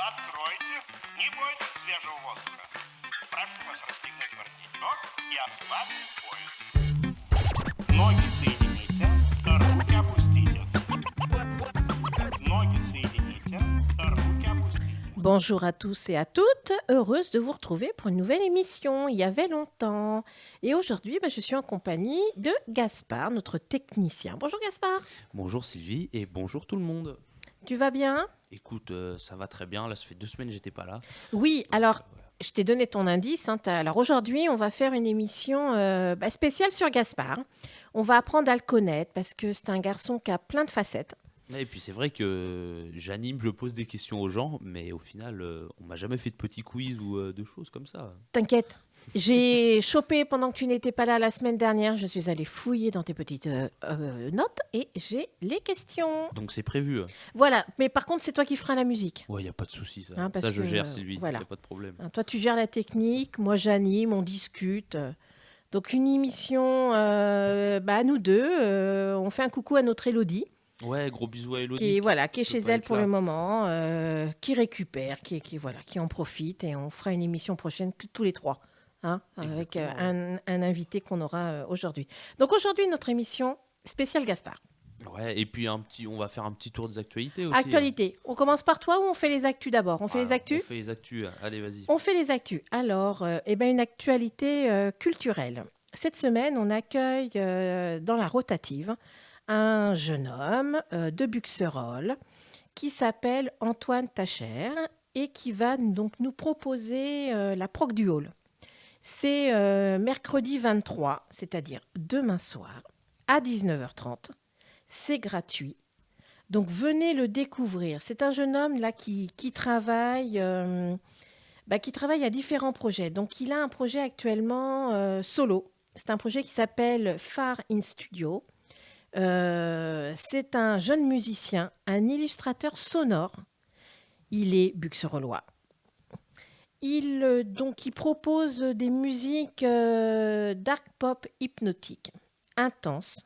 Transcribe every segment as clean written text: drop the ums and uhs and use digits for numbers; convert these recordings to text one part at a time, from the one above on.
Откройте, не бойтесь свежего воздуха. Прошу вас расстегнуть воротничок и ослабить пояс. Ноги соедините, руки опустите. Ноги соедините, руки опустите. Bonjour à tous et à toutes, heureuse de vous retrouver pour une nouvelle émission, il y avait longtemps. Et aujourd'hui, je suis en compagnie de Gaspard, notre technicien. Bonjour Gaspard. Bonjour Sylvie et bonjour tout le monde. Tu vas bien ? Écoute, ça va très bien. Là, ça fait 2 semaines que j'étais pas là. Oui, alors je t'ai donné ton indice. Alors aujourd'hui, on va faire une émission spéciale sur Gaspard. On va apprendre à le connaître parce que c'est un garçon qui a plein de facettes. Et puis c'est vrai que j'anime, je pose des questions aux gens, mais au final, on m'a jamais fait de petits quiz ou de choses comme ça. T'inquiète, j'ai chopé pendant que tu n'étais pas là la semaine dernière. Je suis allée fouiller dans tes petites notes et j'ai les questions. Donc c'est prévu. Voilà, mais par contre, c'est toi qui feras la musique. Ouais, y a pas de souci ça. Hein, parce Ça je que, gère Sylvie, voilà. y a pas de problème. Hein, toi, tu gères la technique, moi j'anime, on discute. Donc une émission à nous deux. On fait un coucou à notre Élodie. Ouais, gros bisous à Elodie. Qui est chez pas elle être pour là. le moment, qui récupère, qui en profite, et on fera une émission prochaine tous les trois, hein, avec Exactement. un invité qu'on aura aujourd'hui. Donc aujourd'hui, notre émission spéciale Gaspard. Ouais, et puis on va faire un petit tour des actualités aussi. Actualité. On commence par toi ou on fait les actus d'abord ? On fait les actus ? On fait les actus. Allez, vas-y. On fait les actus. Alors, une actualité culturelle. Cette semaine, on accueille dans la rotative un jeune homme de Buxerolles qui s'appelle Antoine Tacher et qui va donc nous proposer la Proc du Hall. C'est mercredi 23, c'est-à-dire demain soir, à 19h30. C'est gratuit. Donc venez le découvrir. C'est un jeune homme là qui travaille à différents projets. Donc il a un projet actuellement solo. C'est un projet qui s'appelle Far in Studio. C'est un jeune musicien, un illustrateur sonore. Il est buxerollois. Il propose des musiques dark pop hypnotiques, intenses.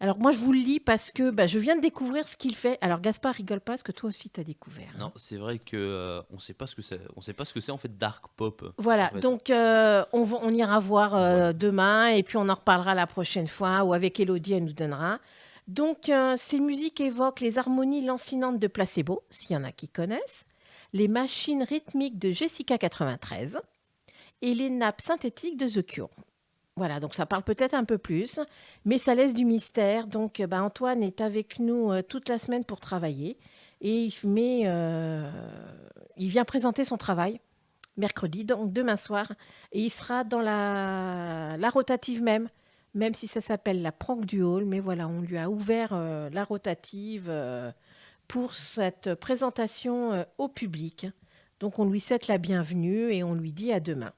Alors moi, je vous le lis parce que je viens de découvrir ce qu'il fait. Alors Gaspard, rigole pas, parce que toi aussi, tu as découvert. Non, c'est vrai que on sait pas ce que c'est. On sait pas ce que c'est en fait dark pop. Voilà, en fait. donc on ira voir Voilà. demain et puis on en reparlera la prochaine fois ou avec Élodie, elle nous donnera. Donc ces musiques évoquent les harmonies lancinantes de Placebo, s'il y en a qui connaissent, les machines rythmiques de Jessica 93 et les nappes synthétiques de The Cure. Voilà, donc ça parle peut-être un peu plus, mais ça laisse du mystère. Donc Antoine est avec nous toute la semaine pour travailler et il vient présenter son travail mercredi, donc demain soir, et il sera dans la rotative même si ça s'appelle la Proc du Hall, mais voilà, on lui a ouvert la rotative pour cette présentation au public. Donc on lui souhaite la bienvenue et on lui dit à demain.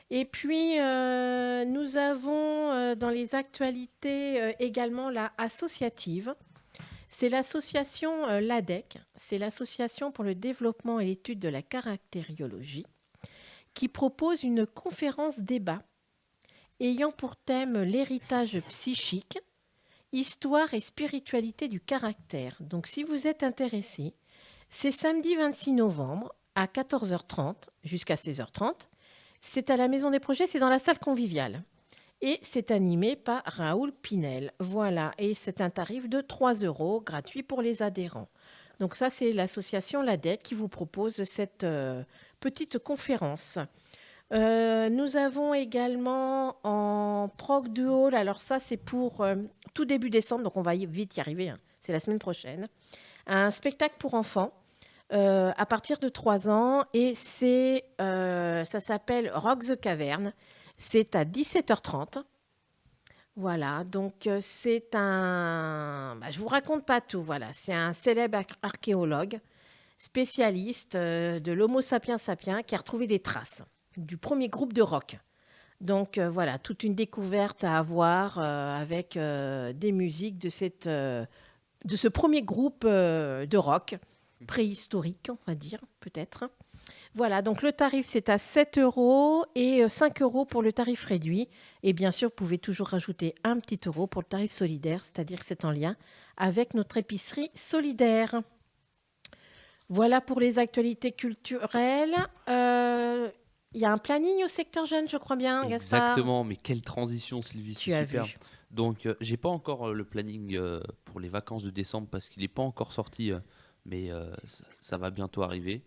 Et puis, nous avons dans les actualités également la associative. C'est l'association l'ADEC, c'est l'Association pour le développement et l'étude de la caractériologie, qui propose une conférence débat ayant pour thème l'héritage psychique, histoire et spiritualité du caractère. Donc si vous êtes intéressé, c'est samedi 26 novembre à 14h30 jusqu'à 16h30. C'est à la Maison des Projets, c'est dans la salle conviviale. Et c'est animé par Raoul Pinel. Voilà, et c'est un tarif de 3 €, gratuit pour les adhérents. Donc ça, c'est l'association l'ADEC qui vous propose cette petite conférence. Nous avons également en Proc du Hall, alors ça, c'est pour tout début décembre, donc on va vite y arriver, hein, c'est la semaine prochaine, un spectacle pour enfants. À partir de 3 ans, et ça s'appelle Rock the Cavern. C'est à 17h30. Voilà, donc c'est un... je vous raconte pas tout, voilà. C'est un célèbre archéologue, spécialiste de l'Homo sapiens sapiens, qui a retrouvé des traces du premier groupe de rock. Donc voilà, toute une découverte à avoir avec des musiques de ce premier groupe de rock préhistorique, on va dire, peut-être. Voilà, donc le tarif, c'est à 7 € et 5 € pour le tarif réduit. Et bien sûr, vous pouvez toujours rajouter un petit euro pour le tarif solidaire, c'est-à-dire que c'est en lien avec notre épicerie solidaire. Voilà pour les actualités culturelles. Il y a un planning au secteur jeune, je crois bien, Gaspard. Exactement, mais quelle transition, Sylvie, Tu c'est as super. vu. Donc, j'ai pas encore le planning pour les vacances de décembre parce qu'il n'est pas encore sorti, mais ça va bientôt arriver.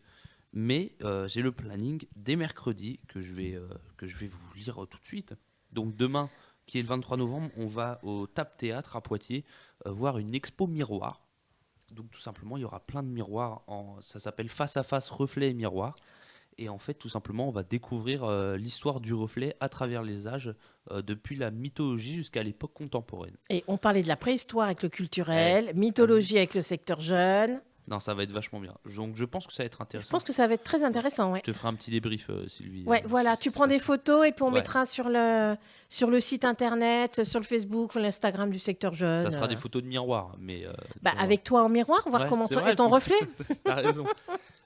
Mais j'ai le planning dès mercredi que je vais vous lire tout de suite. Donc, demain, qui est le 23 novembre, on va au TAP Théâtre à Poitiers voir une expo miroir. Donc, tout simplement, il y aura plein de miroirs. Ça s'appelle Face à face, reflet et miroir. Et en fait, tout simplement, on va découvrir l'histoire du reflet à travers les âges, depuis la mythologie jusqu'à l'époque contemporaine. Et on parlait de la préhistoire avec le culturel, mythologie avec le secteur jeune. Non, ça va être vachement bien. Donc, je pense que ça va être Je intéressant. pense que ça va être très intéressant. Ouais, Je te ferai un petit débrief, Sylvie. ouais voilà. si Tu c'est prends des facile. photos et puis on Ouais. mettra sur le site internet, sur le Facebook, sur l'Instagram du secteur jeune. Ça sera des photos de miroir, mais Avec toi en miroir, voir Ouais, comment c'est est vrai, ton reflet. T'as raison.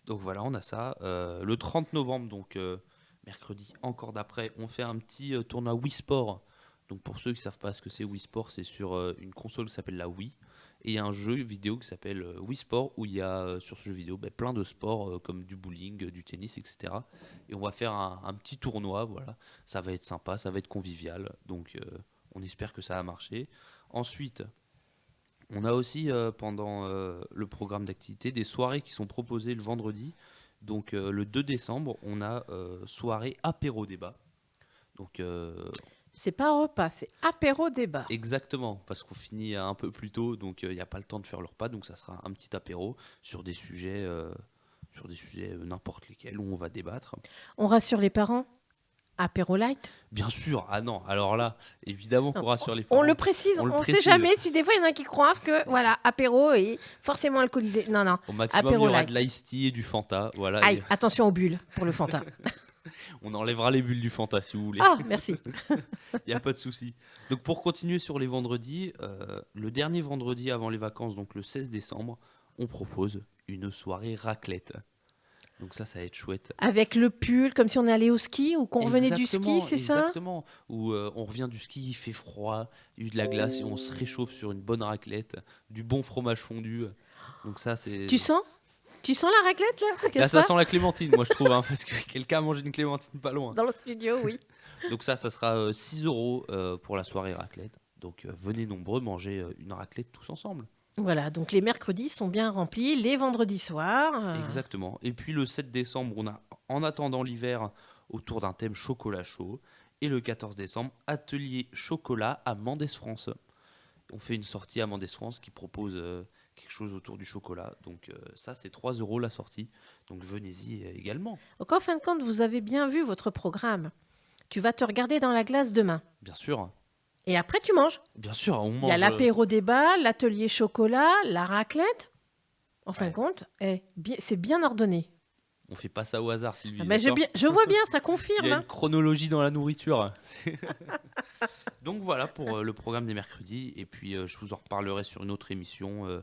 Donc voilà, on a ça. Le 30 novembre, donc mercredi, encore d'après, on fait un petit tournoi Wii Sport. Donc pour ceux qui ne savent pas ce que c'est Wii Sport, c'est sur une console qui s'appelle la Wii. Et il y a un jeu vidéo qui s'appelle Wii Sport où il y a sur ce jeu vidéo plein de sports comme du bowling, du tennis, etc. Et on va faire un petit tournoi. Voilà, ça va être sympa, ça va être convivial. Donc on espère que ça va marcher. Ensuite, on a aussi pendant le programme d'activité des soirées qui sont proposées le vendredi. Donc le 2 décembre, on a soirée apéro débat. Donc C'est pas un repas, c'est apéro débat. exactement, parce qu'on finit un peu plus tôt, donc il n'y a pas le temps de faire le repas, donc ça sera un petit apéro sur des sujets n'importe lesquels où on va débattre. On rassure les parents. Apéro light. Bien sûr, ah non, alors là, évidemment qu'on rassure les On parents. le précise, On le on ne sait précise. jamais si des fois il y en a qui croient que voilà, apéro est forcément alcoolisé. Non, non. Au maximum, apéro il y aura light. de l'ice tea et du Fanta. Voilà, Aïe, et attention aux bulles pour le Fanta. on enlèvera les bulles du Fanta si vous voulez. Ah, merci. Il n'y a pas de souci. Donc pour continuer sur les vendredis, le dernier vendredi avant les vacances, donc le 16 décembre, on propose une soirée raclette. Donc ça va être chouette. Avec le pull, comme si on allait au ski ou qu'on revenait du ski, c'est ça? Exactement. Où on revient du ski, il fait froid, il y a eu de la glace et on se réchauffe sur une bonne raclette, du bon fromage fondu. Donc ça c'est... Tu sens la raclette là, Là ça Gaspard sent la clémentine, moi je trouve, hein, parce que quelqu'un a mangé une clémentine pas loin. Dans le studio, oui. Donc ça sera 6 € pour la soirée raclette. Donc venez nombreux manger une raclette tous ensemble. Voilà, donc les mercredis sont bien remplis, les vendredis soirs. Exactement. Et puis le 7 décembre, on a En attendant l'hiver autour d'un thème chocolat chaud. Et le 14 décembre, atelier chocolat à Mendès France. On fait une sortie à Mendès France qui propose quelque chose autour du chocolat. Donc ça, c'est 3 € la sortie. Donc venez-y également. Donc en fin de compte, vous avez bien vu votre programme. Tu vas te regarder dans la glace demain. Bien sûr. Et après, tu manges. Bien sûr, on mange. Il y a l'apéro débat, l'atelier chocolat, la raclette. En fin de compte, c'est bien ordonné. On fait pas ça au hasard, Sylvie. Ah ben, d'accord je vois bien, ça Il confirme. y a hein. une chronologie dans la nourriture. Donc voilà pour le programme des mercredis. Et puis je vous en reparlerai sur une autre émission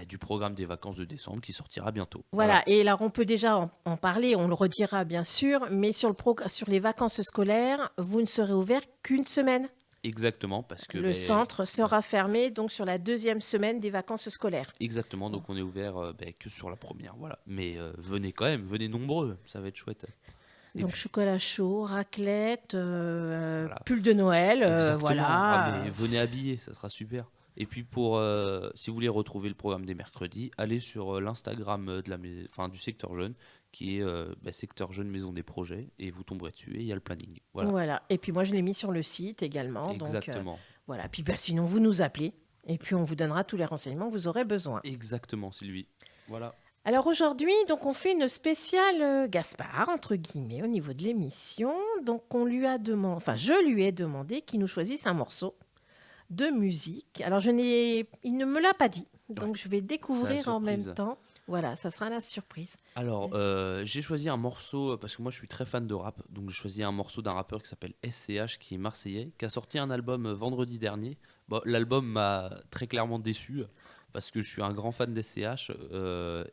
du programme des vacances de décembre qui sortira bientôt. Voilà, et alors on peut déjà en parler, on le redira bien sûr, mais sur les vacances scolaires, vous ne serez ouvert qu'une semaine. Exactement, parce que Le centre sera fermé donc sur la deuxième semaine des vacances scolaires. Exactement, donc on est ouvert que sur la première, voilà. Mais venez quand même, venez nombreux, ça va être chouette. Et Donc puis- chocolat chaud, raclette, pull de Noël, Exactement. voilà. Ah, mais venez habillés, ça sera super. Et puis si vous voulez retrouver le programme des mercredis, allez sur l'Instagram du secteur jeune, qui est secteur jeune maison des projets, et vous tomberez dessus et il y a le planning. Voilà. Voilà. Et puis moi je l'ai mis sur le site également. Exactement. Donc voilà. Puis sinon vous nous appelez et puis on vous donnera tous les renseignements que vous aurez besoin. Exactement, Sylvie. Voilà. Alors aujourd'hui, donc on fait une spéciale Gaspard entre guillemets au niveau de l'émission. Donc je lui ai demandé qu'il nous choisisse un morceau de musique. Alors il ne me l'a pas dit, donc je vais découvrir en même surprise. temps. Voilà, ça sera la surprise. Alors, j'ai choisi un morceau, parce que moi je suis très fan de rap, donc j'ai choisi un morceau d'un rappeur qui s'appelle SCH, qui est marseillais, qui a sorti un album vendredi dernier. Bon, l'album m'a très clairement déçu, parce que je suis un grand fan d'SCH,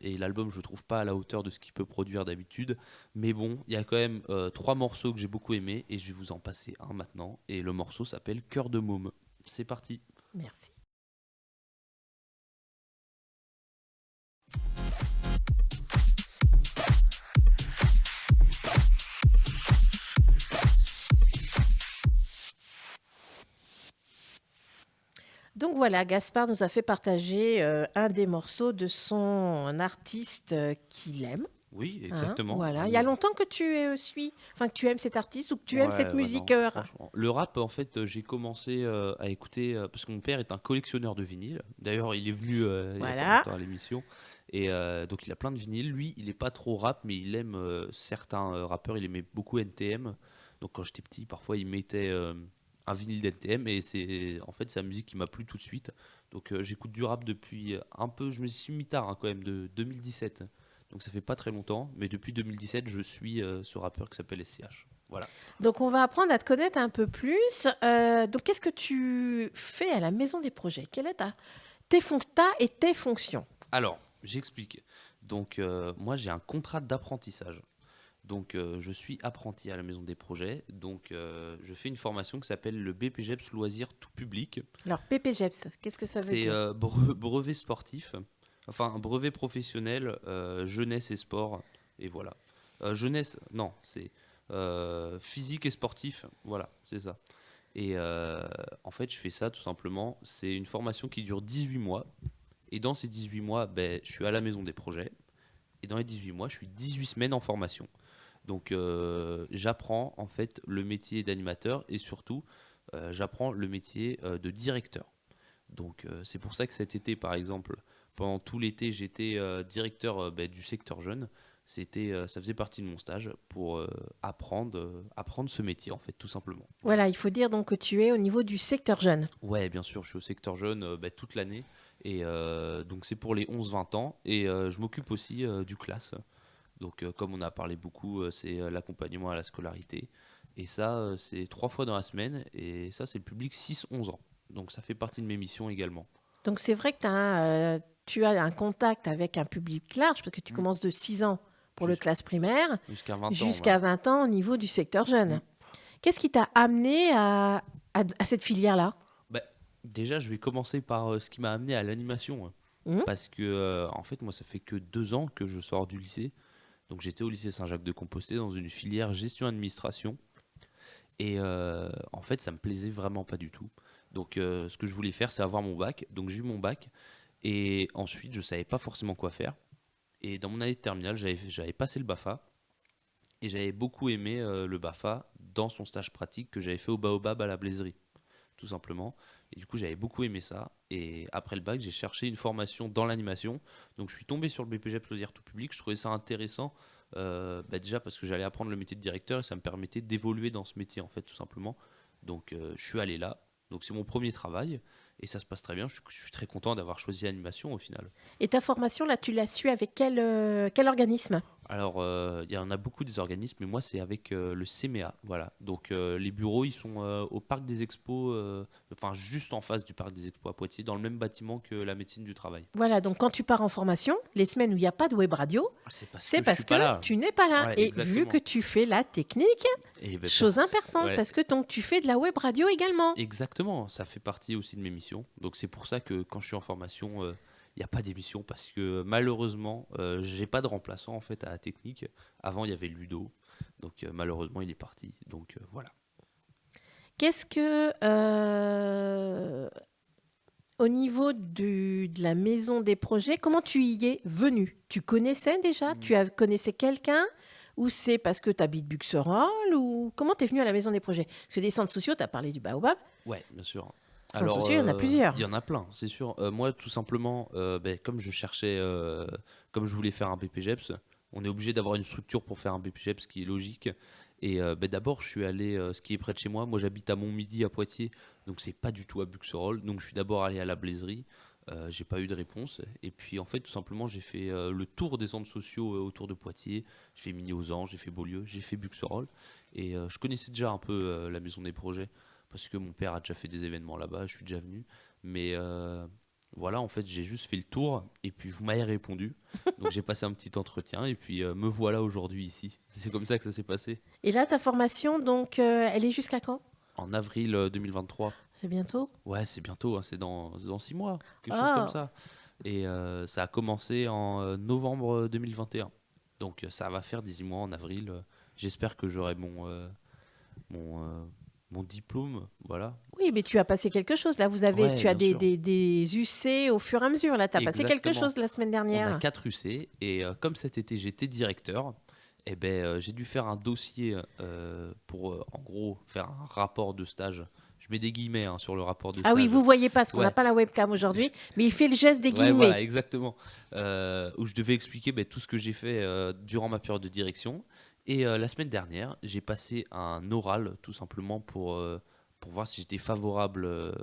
et l'album je ne trouve pas à la hauteur de ce qu'il peut produire d'habitude. Mais bon, il y a quand même 3 morceaux que j'ai beaucoup aimés, et je vais vous en passer un maintenant, et le morceau s'appelle Cœur de môme. C'est parti. Merci. Donc voilà, Gaspard nous a fait partager un des morceaux de son artiste qu'il aime. Oui, Hein, exactement. voilà. Un Il y a mus- longtemps que tu suis, enfin que tu aimes cet artiste ou que tu aimes cette Ouais, ouais, musique. non, franchement. Le rap, en fait, j'ai commencé à écouter parce que mon père est un collectionneur de vinyles. D'ailleurs, il est venu il y a pas Voilà. longtemps à l'émission. Et donc, il a plein de vinyles. Lui, il est pas trop rap, mais il aime certains rappeurs. Il aimait beaucoup NTM. Donc, quand j'étais petit, parfois, il mettait un vinyle d'NTM. Et en fait, c'est la musique qui m'a plu tout de suite. Donc, j'écoute du rap depuis un peu. Je me suis mis tard, hein, quand même, de 2017. Donc, ça fait pas très longtemps. Mais depuis 2017, je suis ce rappeur qui s'appelle SCH. Voilà. Donc on va apprendre à te connaître un peu plus. Donc qu'est-ce que tu fais à la Maison des Projets? Quelle est ta et tes fonctions? Alors, j'explique. Donc, moi, j'ai un contrat d'apprentissage. Donc, je suis apprenti à la Maison des Projets. Donc, je fais une formation qui s'appelle le BPGEPS Loisirs tout public. Alors PPGEPS, qu'est-ce que ça veut C'est dire? brevet sportif, enfin un brevet professionnel, jeunesse et sport. Et voilà. Jeunesse, non, c'est physique et sportif. Voilà, c'est ça. Et en fait, je fais ça tout simplement. C'est une formation qui dure 18 mois. Et dans ces 18 mois, ben, je suis à la Maison des Projets. Et dans les 18 mois, je suis 18 semaines en formation. Donc j'apprends en fait le métier d'animateur et surtout j'apprends le métier de directeur. Donc c'est pour ça que cet été par exemple, pendant tout l'été, j'étais directeur ben, du secteur jeune. Ça faisait partie de mon stage pour apprendre ce métier en fait tout simplement. Voilà, il faut dire donc que tu es au niveau du secteur jeune. Ouais, bien sûr, je suis au secteur jeune ben, toute l'année. Et donc c'est pour les 11-20 ans. Et je m'occupe aussi du classe. Donc, comme on a parlé beaucoup, c'est l'accompagnement à la scolarité. Et ça, c'est 3 fois dans la semaine. Et ça, c'est le public 6-11 ans. Donc, ça fait partie de mes missions également. Donc c'est vrai que tu as un contact avec un public large parce que tu Mm. commences de 6 ans pour le Jus- classe primaire Jusqu'à 20 ans. jusqu'à 20 ans au niveau du secteur jeune. Mm. Qu'est-ce qui t'a amené à cette filière-là? Bah, déjà, je vais commencer par ce qui m'a amené à l'animation. Mhm. Parce que, en fait, moi, ça fait que 2 ans que je sors du lycée. Donc, j'étais au lycée Saint-Jacques-de-Compostelle dans une filière gestion-administration. Et en fait, ça me plaisait vraiment pas du tout. Donc, ce que je voulais faire, c'est avoir mon bac. Donc, j'ai eu mon bac. Et ensuite, je savais pas forcément quoi faire. Et dans mon année de terminale, j'avais passé le BAFA. Et j'avais beaucoup aimé le BAFA dans son stage pratique que j'avais fait au Baobab à la Blaiserie, tout simplement. Et du coup, j'avais beaucoup aimé ça. Et après le bac, j'ai cherché une formation dans l'animation. Donc, je suis tombé sur le BPGEPS Loisirs tout public. Je trouvais ça intéressant. Bah déjà parce que j'allais apprendre le métier de directeur et ça me permettait d'évoluer dans ce métier, en fait, tout simplement. Donc, je suis allé là. Donc, c'est mon premier travail. Et ça se passe très bien. Je suis très content d'avoir choisi l'animation au final. Et ta formation, là, tu l'as su avec quel organisme? Alors, il y en a beaucoup des organismes, mais moi, c'est avec le CMEA. Voilà. Donc, les bureaux, ils sont au Parc des Expos, enfin, juste en face du Parc des Expos à Poitiers, dans le même bâtiment que la médecine du travail. Voilà, donc quand tu pars en formation, les semaines où il n'y a pas de web radio, c'est je parce suis que pas là. tu n'es pas là. Ouais, Et vu exactement. que tu fais la technique, Et ben, chose importante, ouais. parce que donc, tu fais de la web radio également. Exactement, ça fait partie aussi de mes missions. Donc c'est pour ça que quand je suis en formation, il n'y a pas d'émission parce que malheureusement, j'ai pas de remplaçant en fait à la technique. Avant, il y avait Ludo, donc malheureusement, il est parti. Donc voilà. Qu'est-ce que, au niveau de la maison des projets, comment tu y es venu? Tu connaissais déjà? Tu connaissais quelqu'un? Ou c'est parce que tu habites Buxerolles? Ou comment tu es venu à la maison des projets? Parce que des centres sociaux, tu as parlé du Baobab. Ouais, bien sûr. Centres sociaux, il y en a plusieurs. Il y en a plein, c'est sûr. Moi, tout simplement, ben, comme je cherchais, comme je voulais faire un BPGEPS, on est obligé d'avoir une structure pour faire un BPGEPS qui est logique. Et ben, d'abord, je suis allé, ce qui est près de chez moi. Moi, j'habite à Montmidi, à Poitiers, donc c'est pas du tout à Buxerolles. Donc, je suis d'abord allé à la Blaiserie. J'ai pas eu de réponse. Et puis, en fait, tout simplement, j'ai fait le tour des centres sociaux autour de Poitiers. J'ai fait Migny-aux-Anges, j'ai fait Beaulieu, j'ai fait Buxerolles. Et je connaissais déjà un peu la maison des projets parce que mon père a déjà fait des événements là-bas, je suis déjà venu. Mais voilà, en fait, j'ai juste fait le tour et puis vous m'avez répondu. Donc j'ai passé un petit entretien et puis me voilà aujourd'hui ici. C'est comme ça que ça s'est passé. Et là, ta formation, donc, elle est jusqu'à quand? En avril 2023. C'est bientôt? Ouais, c'est bientôt, hein, c'est dans 6 mois, quelque chose comme ça. Et ça a commencé en novembre 2021. Donc ça va faire 18 mois en avril. J'espère que j'aurai mon mon diplôme, voilà. Oui, mais tu as passé quelque chose là. Ouais, Tu as bien sûr. des UC au fur et à mesure. Là, tu as passé quelque Exactement. chose la semaine On a dernière. 4 UC et comme cet été j'étais directeur, eh ben, j'ai dû faire un dossier pour en gros faire un rapport de stage. Je mets des guillemets hein, sur le rapport de Ah oui, stage. vous voyez pas parce qu'on n'a Ouais, pas la webcam aujourd'hui, mais il fait le geste des ouais, voilà, guillemets. exactement. Où je devais expliquer ben, tout ce que j'ai fait durant ma période de direction. Et la semaine dernière, j'ai passé un oral tout simplement pour voir si j'étais favorable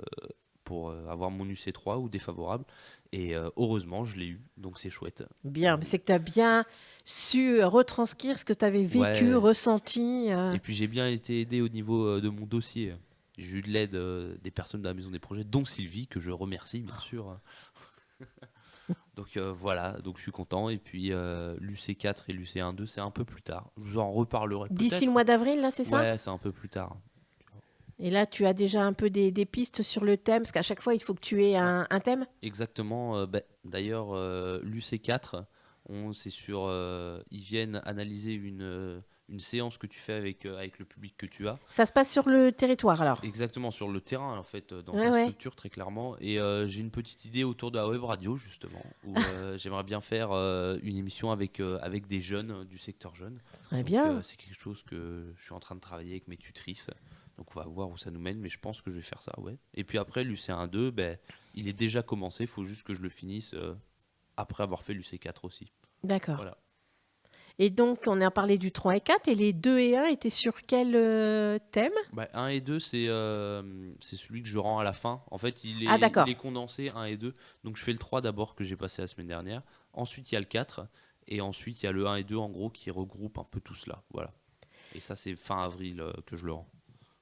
pour avoir mon UC3 ou défavorable. Et heureusement, je l'ai eu, donc c'est chouette. Bien, mais c'est que tu as bien su retranscrire ce que tu avais vécu, Ouais, ressenti. et puis j'ai bien été aidé au niveau de mon dossier. J'ai eu de l'aide des personnes de la maison des projets, dont Sylvie, que je remercie bien sûr. Donc voilà, donc je suis content. Et puis l'UC4 et l'UC1-2, c'est un peu plus tard. Je vous en reparlerai D'ici peut-être. le mois d'avril, là, c'est ça? Ouais, c'est un peu plus tard. Et là, tu as déjà un peu des pistes sur le thème, parce qu'à chaque fois, il faut que tu aies Ouais, un thème. exactement. D'ailleurs, l'UC4, c'est sur. Ils viennent analyser une séance que tu fais avec le public que tu as. Ça se passe sur le territoire, alors. Exactement, sur le terrain, en fait, dans Ouais, ta ouais. structure, très clairement. Et j'ai une petite idée autour de la web radio, justement, où j'aimerais bien faire une émission avec des jeunes du secteur jeune. Très Donc, bien. c'est quelque chose que je suis en train de travailler avec mes tutrices. Donc, on va voir où ça nous mène, mais je pense que je vais faire ça, ouais. Et puis après, l'UC1-2, ben, il est déjà commencé, il faut juste que je le finisse après avoir fait l'UC4 aussi. D'accord. Voilà. Et donc, on a parlé du 3 et 4, et les 2 et 1 étaient sur quel thème? Bah, 1 et 2, c'est celui que je rends à la fin. En fait, Ah, il d'accord. est condensé 1 et 2. Donc je fais le 3 d'abord que j'ai passé la semaine dernière. Ensuite, il y a le 4. Et ensuite, il y a le 1 et 2 en gros qui regroupe un peu tout cela. Voilà. Et ça, c'est fin avril que je le rends.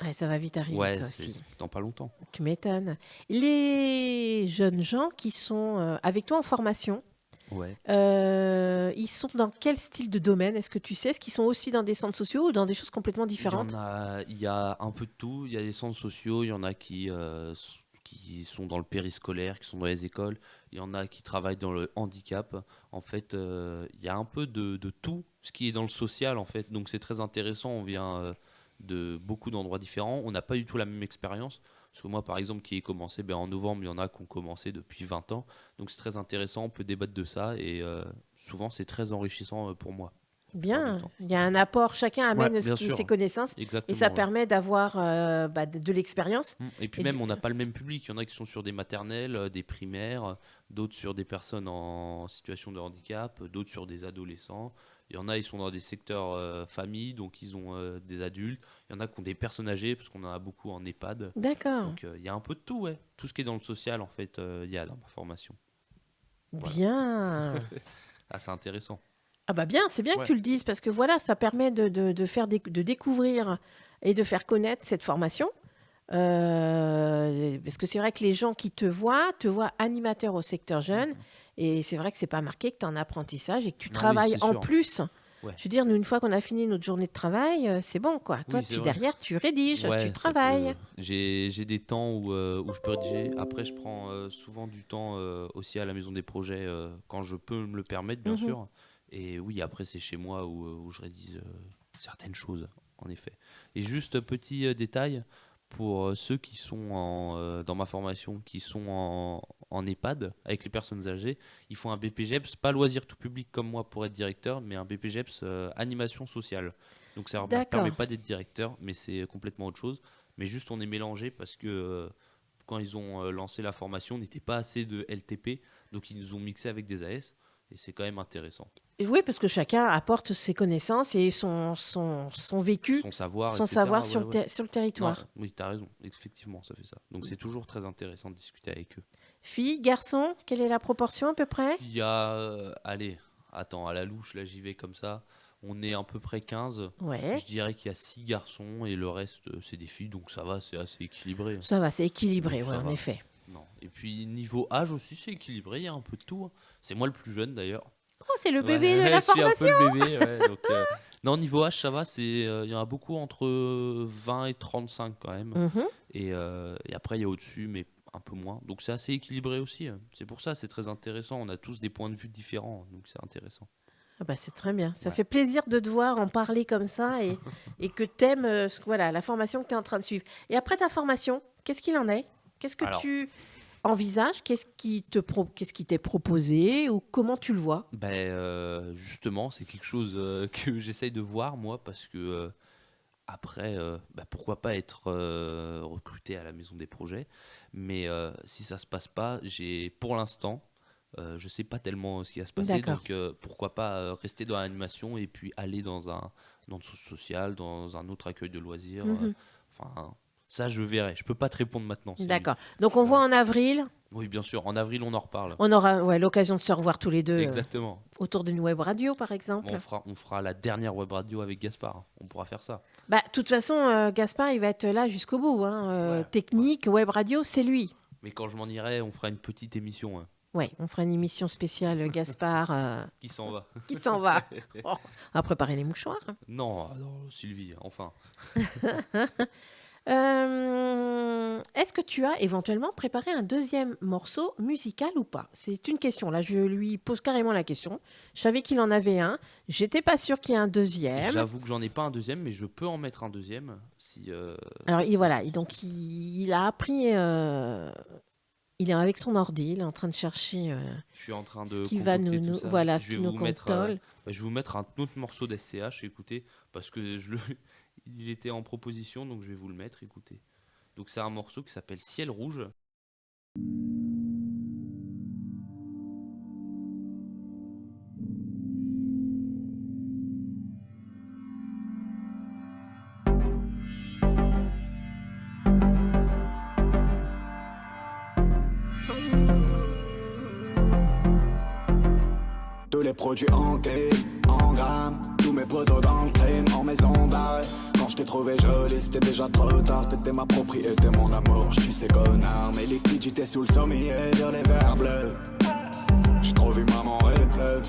Ouais, ça va vite arriver, Ouais, ça c'est aussi. dans pas longtemps. Tu m'étonnes. Les jeunes gens qui sont avec toi en formation, Ouais. ils sont dans quel style de domaine? Est-ce que tu sais? Est-ce qu'ils sont aussi dans des centres sociaux ou dans des choses complètement différentes? Il y a un peu de tout. Il y a des centres sociaux, il y en a qui sont dans le périscolaire, qui sont dans les écoles. Il y en a qui travaillent dans le handicap. En fait, il y a un peu de tout ce qui est dans le social, en fait. Donc c'est très intéressant. On vient de beaucoup d'endroits différents. On n'a pas du tout la même expérience. Parce que moi, par exemple, qui ai commencé en novembre, il y en a qui ont commencé depuis 20 ans. Donc c'est très intéressant. On peut débattre de ça. Et souvent, c'est très enrichissant pour moi. La plupart du Bien, temps. il y a un apport, chacun Ouais, amène bien ses sûr. connaissances et ça Exactement. Ouais. permet d'avoir de l'expérience. Et puis Et même, du- on n'a pas le même public. Il y en a qui sont sur des maternelles, des primaires, d'autres sur des personnes en situation de handicap, d'autres sur des adolescents. Il y en a, ils sont dans des secteurs famille, donc ils ont des adultes. Il y en a qui ont des personnes âgées, parce qu'on en a beaucoup en EHPAD. D'accord, Donc il y a un peu de tout, ouais. Tout ce qui est dans le social, en fait, il y a dans ma formation. Voilà. bien. Ah, c'est intéressant. Ah bah bien, c'est bien que Ouais. tu le dises parce que voilà, ça permet de faire de découvrir et de faire connaître cette formation. Parce que c'est vrai que les gens qui te voient animateur au secteur jeune et c'est vrai que c'est pas marqué que tu es en apprentissage et que tu Ah oui, travailles c'est en sûr. plus. Ouais. Je veux dire, nous, une fois qu'on a fini notre journée de travail, c'est bon quoi. Toi, Oui, c'est tu vrai. derrière, tu rédiges, tu Ouais, travailles. j'ai des temps où je peux rédiger. Après, je prends souvent du temps aussi à la maison des projets quand je peux me le permettre, bien Mhm. sûr. Et oui, après, c'est chez moi où je rédige certaines choses, en effet. Et juste petit détail, pour ceux qui sont dans ma formation, qui sont en EHPAD, avec les personnes âgées, ils font un BPGEPS, pas loisir tout public comme moi pour être directeur, mais un BPGEPS animation sociale. Donc ça ne leur permet D'accord. pas d'être directeur, mais c'est complètement autre chose. Mais juste on est mélangé parce que quand ils ont lancé la formation, on n'était pas assez de LTP, donc ils nous ont mixé avec des AS, et c'est quand même intéressant. Et oui, parce que chacun apporte ses connaissances et son vécu, Son savoir, son etc. savoir Ouais, ouais. sur le Non, territoire. oui, t'as raison, effectivement, ça fait ça. Donc c'est toujours très intéressant de discuter avec eux. Filles, garçons, quelle est la proportion à peu près? Il y a, allez, attends, à la louche, là j'y vais comme ça, on est à peu près 15. Ouais, Je dirais qu'il y a 6 garçons et le reste c'est des filles, donc ça va, c'est assez équilibré. ça va, c'est équilibré, Donc, ouais, ça en va. effet. Non. Et puis niveau âge aussi, c'est équilibré, il y a un peu de tout. Hein. C'est moi le plus jeune d'ailleurs. Oh, c'est le Ouais, bébé de la je suis un formation. peu le bébé. Ouais, donc, non, niveau âge, ça va. Il y en a beaucoup entre 20 et 35 quand même. Mhm. Et après, il y a au-dessus, mais un peu moins. Donc c'est assez équilibré aussi. Hein. C'est pour ça, c'est très intéressant. On a tous des points de vue différents, donc c'est intéressant. Ah bah, c'est très bien. Ça Ouais. fait plaisir de te voir en parler comme ça et que tu aimes voilà, la formation que tu es en train de suivre. Et après ta formation, qu'est-ce qu'il en est? Qu'est-ce que Alors, tu envisages? Qu'est-ce qui t'est proposé ou comment tu le vois? justement, c'est quelque chose que j'essaye de voir, moi, parce que après, pourquoi pas être recruté à la maison des projets. Mais si ça se passe pas, pour l'instant, je sais pas tellement ce qui va se passer. D'accord. Donc pourquoi pas rester dans l'animation et puis aller dans le social, dans un autre accueil de loisirs. Mhm. Enfin, ça, je verrai. Je peux pas te répondre maintenant. D'accord. Donc on voit en avril, Oui, bien sûr. En avril, on en reparle. on aura l'occasion de se revoir tous les deux Exactement. autour d'une web radio, par exemple. On fera la dernière web radio avec Gaspard. On pourra faire ça. Bah, de toute façon, Gaspard, il va être là jusqu'au bout. Hein. Ouais. Technique, web radio, c'est lui. Mais quand je m'en irai, on fera une petite émission hein, Ouais, on fera une émission spéciale Gaspard qui s'en va. qui s'en va. Oh, on va préparer les mouchoirs. Non, non, Sylvie, enfin. Est-ce que tu as éventuellement préparé un deuxième morceau musical ou pas? C'est une question. Là, je lui pose carrément la question. Je savais qu'il en avait un. J'étais pas sûre qu'il y ait un deuxième. J'avoue que j'en ai pas un deuxième, mais je peux en mettre un deuxième si. Alors, donc il a appris. Il est avec son ordi. Il est en train de chercher Je suis en train de ce qui va concocter tout ça. voilà, ce Je vais qui nous vous mettre, contole. je vais vous mettre un autre morceau d'SCH, écoutez, parce que il était en proposition, donc je vais vous le mettre, écoutez. Donc c'est un morceau qui s'appelle Ciel rouge. Tous les produits en clé, en grammes, tous mes potos dans le crime, en maison d'arrêt. Quand je t'ai trouvé jolie, c'était déjà trop tard. T'étais ma propriété, mon amour, je suis ces connards. Mes liquidités sous le sommier, sur les verres bleus. J'ai trop vu maman repleu.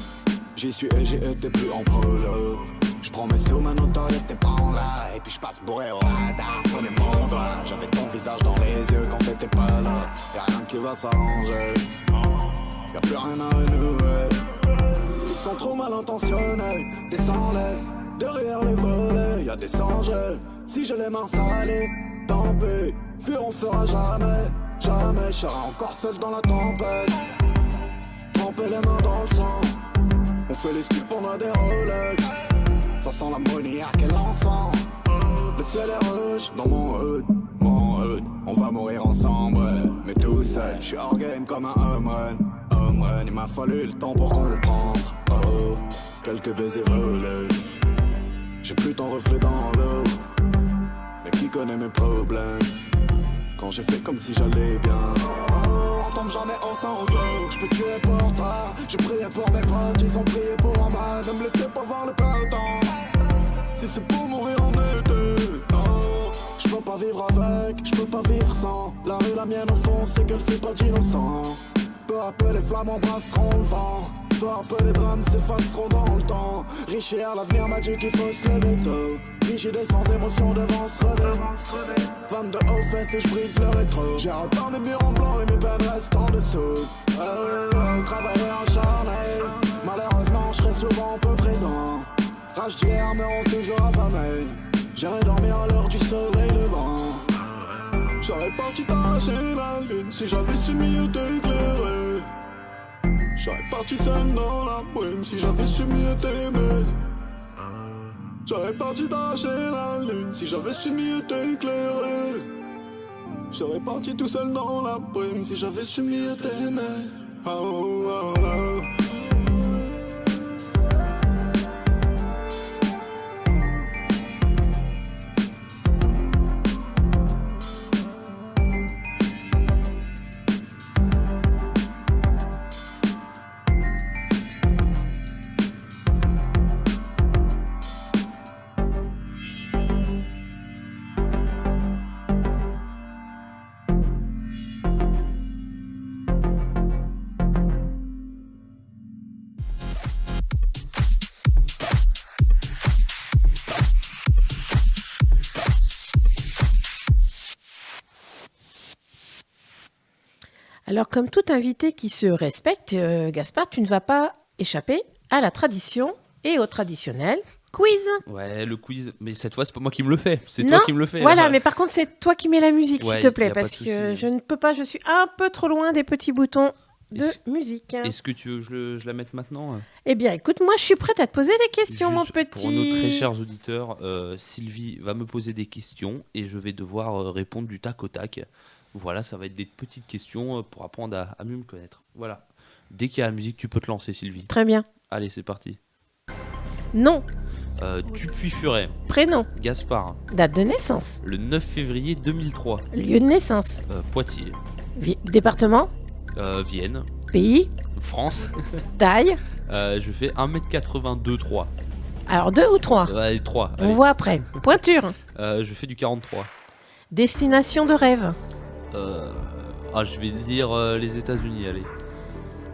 J'y suis et j'ai été plus en polo. Je prends mes sous, ma notoriété prend là. Et puis je passe bourré au radar, prenez mon doigt. J'avais ton visage dans les yeux quand t'étais pas là. Y'a rien qui va s'arranger, y'a plus rien à renouer. Ils sont trop mal intentionnés, descends-les. Derrière les volets, y'a des singes. Si j'ai les mains salées, tant pis. Fuir on fera jamais, jamais. Je serai encore seul dans la tempête. Tremper les mains dans le sang. On fait les skips, on a des Rolex. Ça sent l'ammoniaque et l'encens. Le ciel est rouge dans mon hood, mon hood. On va mourir ensemble, ouais. Mais tout seul, je suis hors game comme un home run. Home run, il m'a fallu le temps pour comprendre. Oh, quelques baisers volés. J'ai plus ton reflet dans l'eau. Mais qui connaît mes problèmes? Quand j'ai fait comme si j'allais bien. Oh, on tombe jamais ensemble. Je peux tuer pour toi. J'ai prié pour mes potes, ils ont prié pour moi. Ne me laissez pas voir le printemps. Si c'est pour mourir en été, oh, je peux pas vivre avec, je peux pas vivre sans. La rue, la mienne au fond, c'est qu'elle fait pas d'innocent. Peu à peu les flammes embrasseront le vent. Peu à peu les drames s'effaceront dans le temps. Richard, l'avenir m'a dit qu'il faut se lever tôt. Rigide et sans émotion devant se relever. 22 aux fesses et je brise le rétro. J'ai repeint mes murs en blanc et mes peines restent en dessous. Travailler acharné. Malheureusement je serai souvent peu présent. Rage d'hier me rend toujours affamé. J'irai dormir à l'heure du soleil levant. J'aurais parti t'arracher la lune si j'avais su mieux t'éclairer. J'aurais parti seul dans la brume si j'avais su mieux t'aimer. J'aurais parti t'arracher la lune si j'avais su mieux t'éclairer. J'aurais parti tout seul dans la brume si j'avais su mieux t'aimer. Oh, oh, oh. Alors, comme tout invité qui se respecte, Gaspard, tu ne vas pas échapper à la tradition et au traditionnel quiz. Ouais, le quiz. Mais cette fois, c'est pas moi qui me le fais. C'est Non, toi qui me le fais. Voilà, là. mais par contre, c'est toi qui mets la musique, Ouais, s'il te y plaît, a pas parce de que souci. je ne peux pas, je suis un peu trop loin des petits boutons de Est-ce- musique. Est-ce que tu veux que je la mette maintenant Eh bien, écoute, moi, je suis prête à te poser les questions, mon Juste petit. Pour nos très chers auditeurs, Sylvie va me poser des questions et je vais devoir répondre du tac au tac. Voilà, ça va être des petites questions pour apprendre à mieux me connaître. Voilà. Dès qu'il y a la musique, tu peux te lancer, Sylvie. Très bien. Allez, c'est parti. Nom, Dupuis-Furet, prénom, Gaspard, date de naissance, le 9 février 2003. lieu de naissance, Poitiers, département, Vienne, pays, France. taille. Je fais 1m82, 3. Alors, 2 ou 3 Allez, 3. On voit après. Pointure, Je fais du 43. destination de rêve, Je vais dire les États-Unis, allez.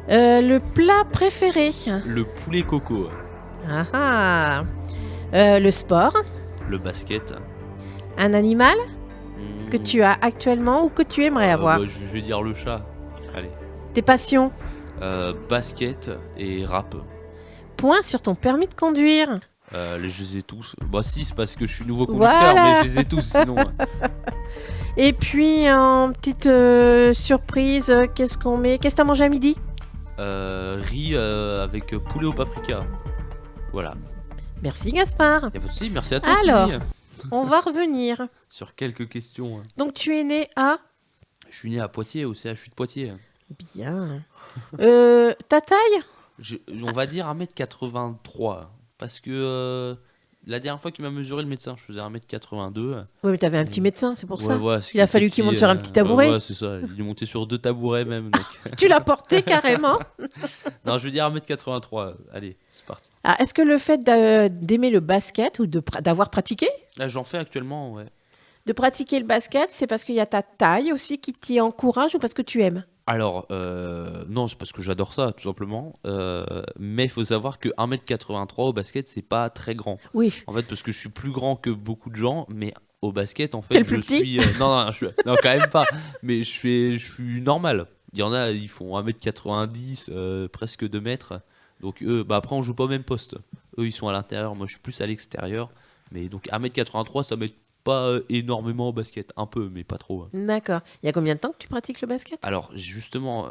le plat préféré. Le poulet coco, Ah ah. Le sport, le basket. un animal que tu as actuellement ou que tu aimerais avoir. Je vais dire le chat. Allez. Tes passions, Basket et rap. point sur ton permis de conduire. Je les ai tous. Bah 6 parce que je suis nouveau conducteur, Voilà. mais je les ai tous sinon. Et puis, en petite surprise, qu'est-ce qu'on met? Qu'est-ce que t'as mangé à midi? Riz avec poulet au paprika. Voilà. Merci Gaspard. Y a pas de souci, merci à toi Alors. Sylvie. On va revenir. Sur quelques questions. Donc tu es né à... Je suis né à Poitiers, au CHU de Poitiers. Bien. Ta taille? On va dire 1m83. Parce que la dernière fois qu'il m'a mesuré le médecin, je faisais 1m82. Oui, mais t'avais un petit médecin, c'est pour ça. Ouais, Il a fallu qu'il monte sur un petit tabouret. Ouais, c'est ça. Il est monté sur 2 tabourets même. Donc. Tu l'as porté carrément. Non, je vais dire 1m83. Allez, c'est parti. Ah, est-ce que le fait d'aimer le basket ou d'avoir pratiqué, Là, j'en fais actuellement, ouais. de pratiquer le basket, c'est parce qu'il y a ta taille aussi qui t'y encourage ou parce que tu aimes? Alors, non, c'est parce que j'adore ça, tout simplement. Mais il faut savoir que 1m83 au basket, c'est pas très grand. Oui. En fait, parce que je suis plus grand que beaucoup de gens, mais au basket, en fait, T'es le plus je suis. Non, non, quand même pas. Mais je suis normal. Il y en a, ils font 1m90, presque 2 mètres. Donc, eux, après, on joue pas au même poste. Eux, ils sont à l'intérieur, moi, je suis plus à l'extérieur. Mais donc, 1m83, ça m'aide pas énormément au basket. Un peu, mais pas trop. D'accord. Il y a combien de temps que tu pratiques le basket? Alors justement,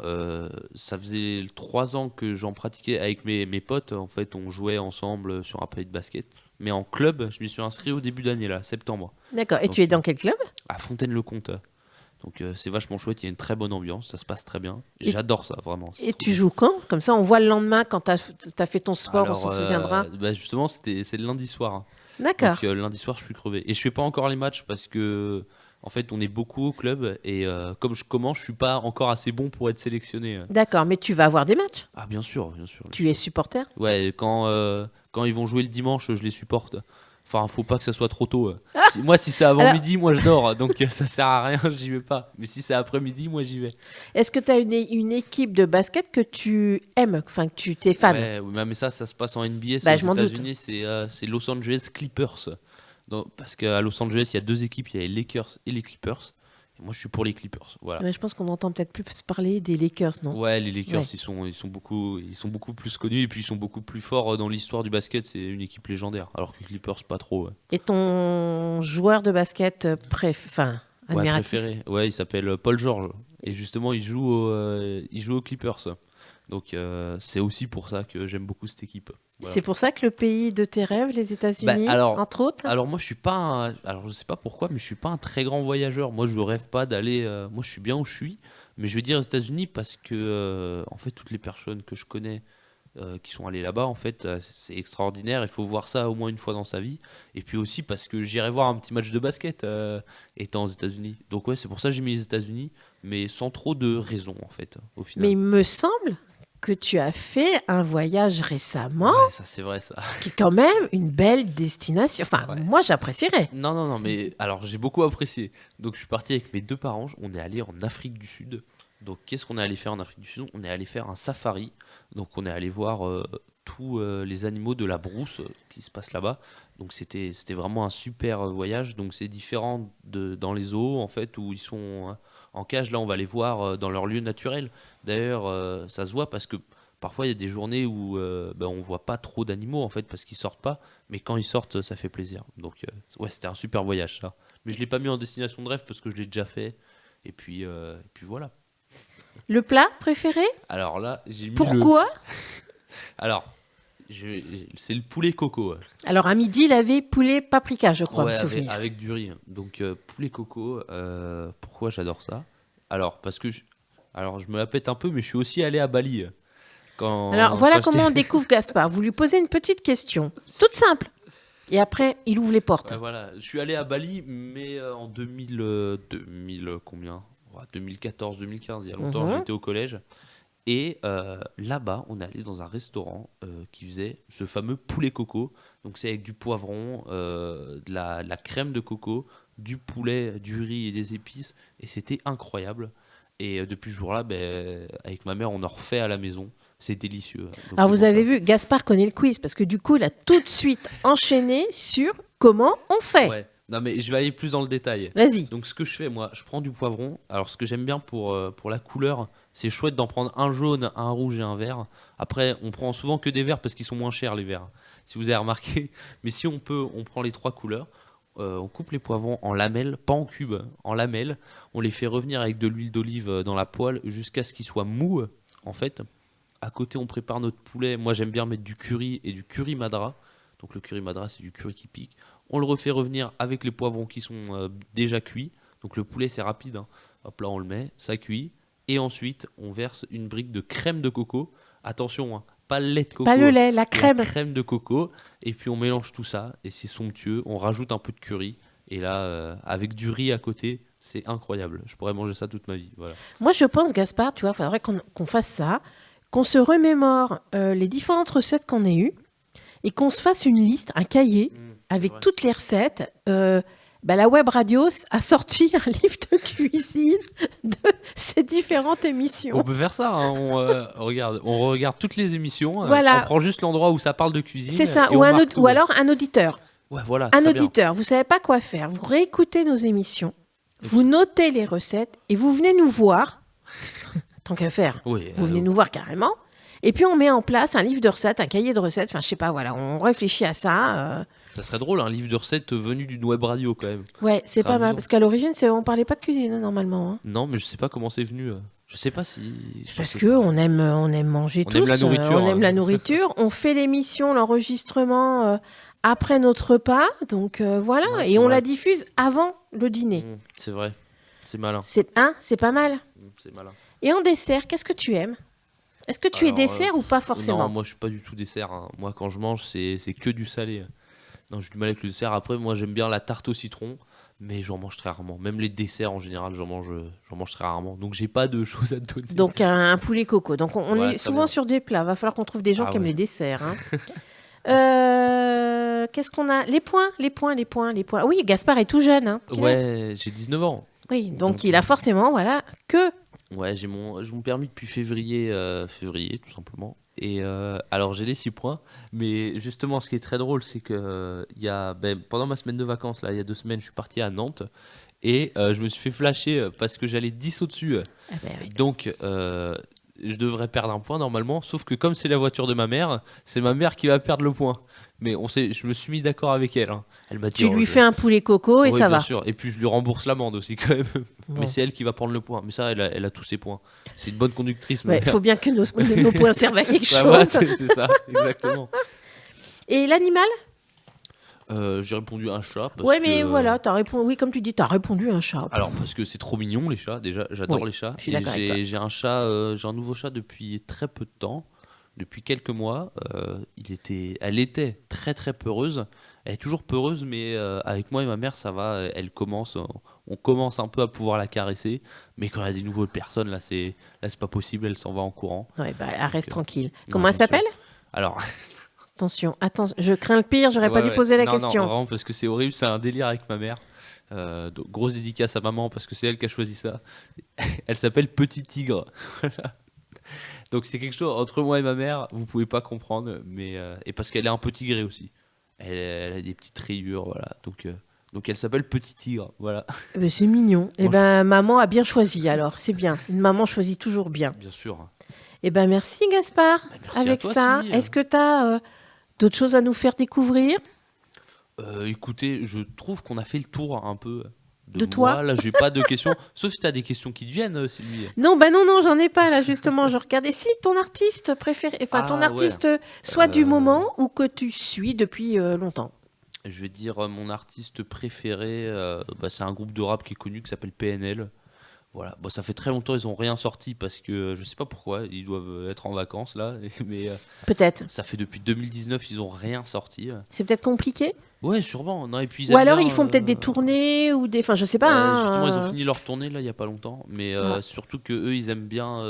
ça faisait 3 ans que j'en pratiquais avec mes potes. En fait, on jouait ensemble sur un pays de basket. Mais en club, je m'y suis inscrit au début d'année, là, septembre, D'accord. Et Donc, tu es dans quel club? à Fontaine-le-Comte. Donc c'est vachement chouette, il y a une très bonne ambiance, ça se passe très bien. Et- J'adore ça, vraiment. c'est Et trop tu bien. joues quand? Comme ça, on voit le lendemain quand tu as fait ton sport, on Alors, s'en souviendra. Justement, c'est le lundi soir. Hein. D'accord. Donc lundi soir, je suis crevé. Et je fais pas encore les matchs parce que, en fait, on est beaucoup au club. Et comme je commence, je suis pas encore assez bon pour être sélectionné. D'accord. Mais tu vas avoir des matchs? Ah, bien sûr, bien sûr. Tu es supporter? Ouais, quand ils vont jouer le dimanche, je les supporte. Enfin, faut pas que ça soit trop tôt. Moi, si c'est avant Alors- midi, moi je dors. Donc ça sert à rien, j'y vais pas. Mais si c'est après-midi, moi j'y vais. Est-ce que tu as une équipe de basket que tu aimes, enfin que tu t'es fan? Ouais, oui, mais ça se passe en NBA. Bah, Aux je m'en doute. États-Unis, c'est Los Angeles Clippers. Donc, parce qu'à Los Angeles, il y a 2 équipes, il y a les Lakers et les Clippers. Et moi, je suis pour les Clippers. Voilà. Mais je pense qu'on entend peut-être plus parler des Lakers, non? Ouais, les Lakers, Ouais. ils sont beaucoup plus connus et puis ils sont beaucoup plus forts dans l'histoire du basket. C'est une équipe légendaire. Alors que les Clippers, pas trop. Ouais. Et ton joueur de basket Ouais, admiratif? préféré. Ouais, il s'appelle Paul George. Et justement, il joue aux Clippers. Donc, c'est aussi pour ça que j'aime beaucoup cette équipe. Voilà. C'est pour ça que le pays de tes rêves, les États-Unis, alors- entre autres? Alors, moi, je suis pas. Alors, je sais pas pourquoi, mais je suis pas un très grand voyageur. Moi, je rêve pas d'aller. Moi, je suis bien où je suis. Mais je vais dire aux États-Unis parce que, en fait, toutes les personnes que je connais qui sont allées là-bas, en fait, c'est extraordinaire. Il faut voir ça au moins une fois dans sa vie. Et puis aussi parce que j'irai voir un petit match de basket étant aux États-Unis. Donc, ouais, c'est pour ça que j'ai mis les États-Unis, mais sans trop de raison, en fait, au final. Mais il me semble que tu as fait un voyage récemment Ouais, ça, c'est vrai, ça. qui est quand même une belle destination. Enfin, Ouais. moi, j'apprécierais. Non, mais alors j'ai beaucoup apprécié. Donc je suis parti avec mes 2 parents, on est allé en Afrique du Sud. Donc qu'est-ce qu'on est allé faire en Afrique du Sud? On est allé faire un safari. Donc on est allé voir tous les animaux de la brousse qui se passent là-bas. Donc c'était vraiment un super voyage. Donc c'est différent dans les zoos en fait où ils sont en cage. Là on va les voir dans leur lieu naturel. D'ailleurs ça se voit parce que Parfois, il y a des journées où on voit pas trop d'animaux en fait parce qu'ils sortent pas, mais quand ils sortent, ça fait plaisir. Donc, ouais, c'était un super voyage ça. Mais je l'ai pas mis en destination de rêve parce que je l'ai déjà fait. Et puis voilà. Le plat préféré? Alors là, j'ai mis Pourquoi? Alors, c'est le poulet coco. Alors, à midi, il avait poulet paprika, je crois, Ouais, me souvenir. avec du riz. Donc, poulet coco, pourquoi j'adore ça? Alors, parce que alors, je me la pète un peu, mais je suis aussi allé à Bali. Alors, voilà quand comment on j'étais- découvre Gaspard. Vous lui posez une petite question, toute simple. Et après, il ouvre les portes. Ouais, voilà. Je suis allé à Bali, mais en 2000 combien? Ouais, 2014, 2015, il y a longtemps, Mhm. j'étais au collège. Et là-bas, on est allé dans un restaurant qui faisait ce fameux poulet coco. Donc, c'est avec du poivron, de la crème de coco, du poulet, du riz et des épices. Et c'était incroyable. Et depuis ce jour-là, avec ma mère, on en refait à la maison. C'est délicieux. Donc, Alors, c'est vous pour avez ça. vu, Gaspard connaît le quiz, parce que du coup, il a tout de suite enchaîné sur comment on fait. Ouais. Non, mais je vais aller plus dans le détail. Vas-y. Donc, ce que je fais, moi, je prends du poivron. Alors, ce que j'aime bien pour la couleur, c'est chouette d'en prendre un jaune, un rouge et un vert. Après, on prend souvent que des verts parce qu'ils sont moins chers, les verts. Si vous avez remarqué. Mais si on peut, on prend les 3 couleurs. On coupe les poivrons en lamelles, pas en cubes, en lamelles. On les fait revenir avec de l'huile d'olive dans la poêle jusqu'à ce qu'ils soient mous, en fait. À côté, on prépare notre poulet. Moi, j'aime bien mettre du curry et du curry madra. Donc, le curry madra, c'est du curry qui pique. On le refait revenir avec les poivrons qui sont déjà cuits. Donc, le poulet, c'est rapide, hein. Hop là, on le met, ça cuit. Et ensuite, on verse une brique de crème de coco. Attention, hein, pas le lait de coco. Pas le lait, la crème. La crème de coco. Et puis, on mélange tout ça. Et c'est somptueux. On rajoute un peu de curry. Et là, avec du riz à côté, c'est incroyable. Je pourrais manger ça toute ma vie. Voilà. Moi, je pense, Gaspard, tu vois, il faudrait qu'on fasse ça, qu'on se remémore les différentes recettes qu'on ait eues et qu'on se fasse une liste, un cahier avec vrai. toutes les recettes. La web radio a sorti un livre de cuisine de ces différentes émissions. On peut faire ça, hein. On regarde toutes les émissions, Voilà. on prend juste l'endroit où ça parle de cuisine. C'est ça, et on marque tout. ou alors un auditeur. Ouais, voilà, Un très bien. auditeur, vous savez pas quoi faire. Vous réécoutez nos émissions, vous notez les recettes et vous venez nous voir. Tant qu'à faire, Oui, vous venez nous voir carrément. Et puis on met en place un livre de recettes, un cahier de recettes. Enfin, je sais pas, voilà, on réfléchit à ça. Ça serait drôle, un livre de recettes venu d'une web radio quand même. Ouais, c'est Ça pas mal amusant. parce qu'à l'origine, on parlait pas de cuisine hein, normalement. Hein. Non, mais je sais pas comment c'est venu. Je sais pas si. Parce je sais que pas. on aime manger On tous. aime la nourriture, on aime hein. la nourriture. On fait l'émission, l'enregistrement après notre repas. Donc voilà, Ouais, et c'est on vrai. la diffuse avant le dîner. C'est vrai, c'est malin. C'est pas mal. C'est malin. Et en dessert, qu'est-ce que tu aimes? Est-ce que tu es Alors, dessert ou pas forcément? Non, moi je suis pas du tout dessert, hein. Moi quand je mange, c'est que du salé. Non, j'ai du mal avec le dessert. Après, moi j'aime bien la tarte au citron, mais j'en mange très rarement. Même les desserts en général, j'en mange très rarement. Donc j'ai pas de choses à te donner. Donc un poulet coco. Donc on Ouais, est très souvent bien. sur des plats. Va falloir qu'on trouve des gens Ah qui aiment ouais. les desserts. Hein. Qu'est-ce qu'on a? Les points. Oui, Gaspard est tout jeune. Hein. Quel âge? Ouais, j'ai 19 ans. Oui, donc Donc, il a forcément, voilà, que... Ouais, j'ai mon permis depuis février, tout simplement. Et alors j'ai les 6 points, mais justement ce qui est très drôle, c'est que pendant ma semaine de vacances, là, il y a 2 semaines, je suis parti à Nantes et je me suis fait flasher parce que j'allais 10 au-dessus. Ah ben oui. Donc je devrais perdre un point normalement, sauf que comme c'est la voiture de ma mère, c'est ma mère qui va perdre le point. Mais je me suis mis d'accord avec elle, hein. Elle m'a dit Tu lui fais un poulet coco et oui, ça bien va. sûr. Et puis je lui rembourse l'amende aussi quand même. Bon. Mais c'est elle qui va prendre le point. Mais ça, elle a tous ses points. C'est une bonne conductrice. Il faut bien que nos points servent à quelque chose. Ouais, voilà, c'est ça, exactement. Et l'animal? J'ai répondu un chat. Parce Ouais, mais que- voilà, t'as répondu. Oui, comme tu dis, t'as répondu un chat. Alors parce que c'est trop mignon les chats. Déjà, j'adore Oui, les chats. je suis Et d'accord avec toi. j'ai un chat, j'ai un nouveau chat depuis très peu de temps. Depuis quelques mois, elle était très très peureuse. Elle est toujours peureuse, mais avec moi et ma mère, ça va. On commence un peu à pouvoir la caresser. Mais quand il y a des nouvelles personnes, là, c'est pas possible. Elle s'en va en courant. Ouais, bah, elle reste tranquille. non, Comment elle bien sûr. s'appelle? Alors, Attention, je crains le pire, j'aurais pas ouais, dû ouais. poser la Non, question. Non, vraiment, parce que c'est horrible. C'est un délire avec ma mère. Donc, grosse dédicace à maman parce que c'est elle qui a choisi ça. Elle s'appelle Petit Tigre. Voilà. Donc c'est quelque chose entre moi et ma mère, vous pouvez pas comprendre, mais et parce qu'elle est un peu tigrée aussi. Elle a des petites rayures, voilà. Donc elle s'appelle Petit Tigre, voilà. Mais c'est mignon. Eh Moi, ben, maman a bien choisi alors, c'est bien. Une maman choisit toujours bien. Bien sûr. Eh ben merci Gaspard. Merci à Avec toi, ça, Sylvie. est-ce que tu as d'autres choses à nous faire découvrir? Écoutez, je trouve qu'on a fait le tour un peu De toi. moi. Là, j'ai pas de questions. Sauf si tu as des questions qui te viennent, Sylvie. Non, non, j'en ai pas là justement. Je regardais si ton artiste préféré, enfin ton Ah, artiste soit du Euh, moment ou que tu suis depuis longtemps. Je vais dire mon artiste préféré, c'est un groupe de rap qui est connu qui s'appelle PNL. Voilà, bon, ça fait très longtemps ils ont rien sorti parce que je sais pas pourquoi, ils doivent être en vacances là, mais Peut-être. ça fait depuis 2019 ils ont rien sorti. C'est peut-être compliqué. Ouais, sûrement. Non, et puis ils Ou aiment alors bien, ils font peut-être des tournées ou des, enfin je sais pas. hein, justement, ils ont fini leur tournée là il y a pas longtemps, mais Ouais. surtout que eux ils aiment bien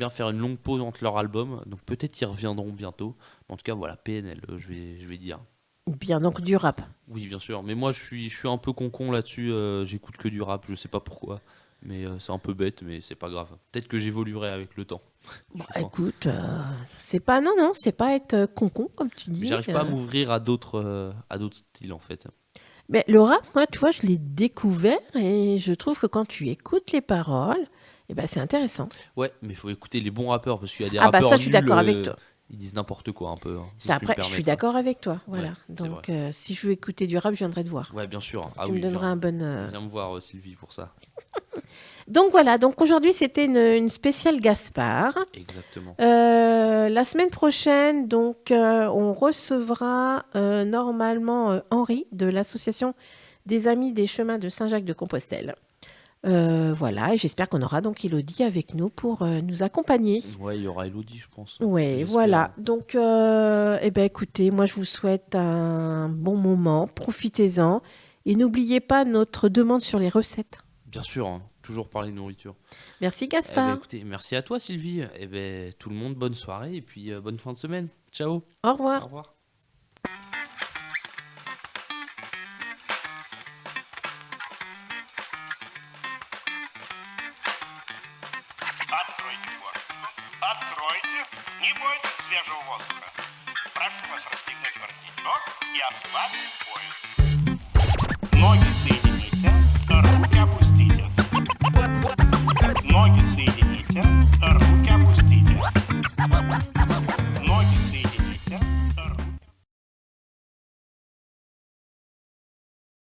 faire une longue pause entre leurs albums, donc peut-être ils reviendront bientôt. En tout cas, voilà, PNL, je vais dire. Bien, donc du rap. Oui, bien sûr. Mais moi, je suis un peu con là-dessus. J'écoute que du rap. Je sais pas pourquoi. Mais c'est un peu bête, mais c'est pas grave. Peut-être que j'évoluerai avec le temps. Bon, Je crois. écoute, c'est pas non, c'est pas être con comme tu dis. J'arrive pas à m'ouvrir à d'autres styles en fait. Mais le rap, moi, tu vois, je l'ai découvert et je trouve que quand tu écoutes les paroles, eh ben, c'est intéressant. Ouais, mais il faut écouter les bons rappeurs parce qu'il y a des Ah bah rappeurs ça, je suis nuls, d'accord avec toi. Ils disent n'importe quoi un peu. Hein, si Ça, je puis me après, je suis permettre. d'accord avec toi. Voilà. Ouais, c'est Donc, si je veux écouter du rap, je viendrai te voir. Ouais, bien sûr. Ah Tu oui, me donneras un bon. viens me voir Sylvie pour ça. Donc voilà. Donc aujourd'hui, c'était une spéciale Gaspard. Exactement. La semaine prochaine, donc, on recevra normalement Henri de l'association des Amis des Chemins de Saint-Jacques-de-Compostelle. Voilà, et j'espère qu'on aura donc Elodie avec nous pour nous accompagner. Ouais, il y aura Elodie, je pense. Oui, J'espère. voilà. Donc, eh ben, écoutez, moi, je vous souhaite un bon moment. Profitez-en. Et n'oubliez pas notre demande sur les recettes. Bien sûr, hein, toujours parler de nourriture. Merci, Eh ben, Gaspard. écoutez, merci à toi Sylvie. Et ben, tout le monde, bonne soirée et puis bonne fin de semaine. Ciao. Au revoir. Au revoir. Откройте форточку. Откройте. Не бойтесь свежего воздуха. Прошу вас расстегнуть воротничок и ослабить пояс. Ноги соедините, руки опустите.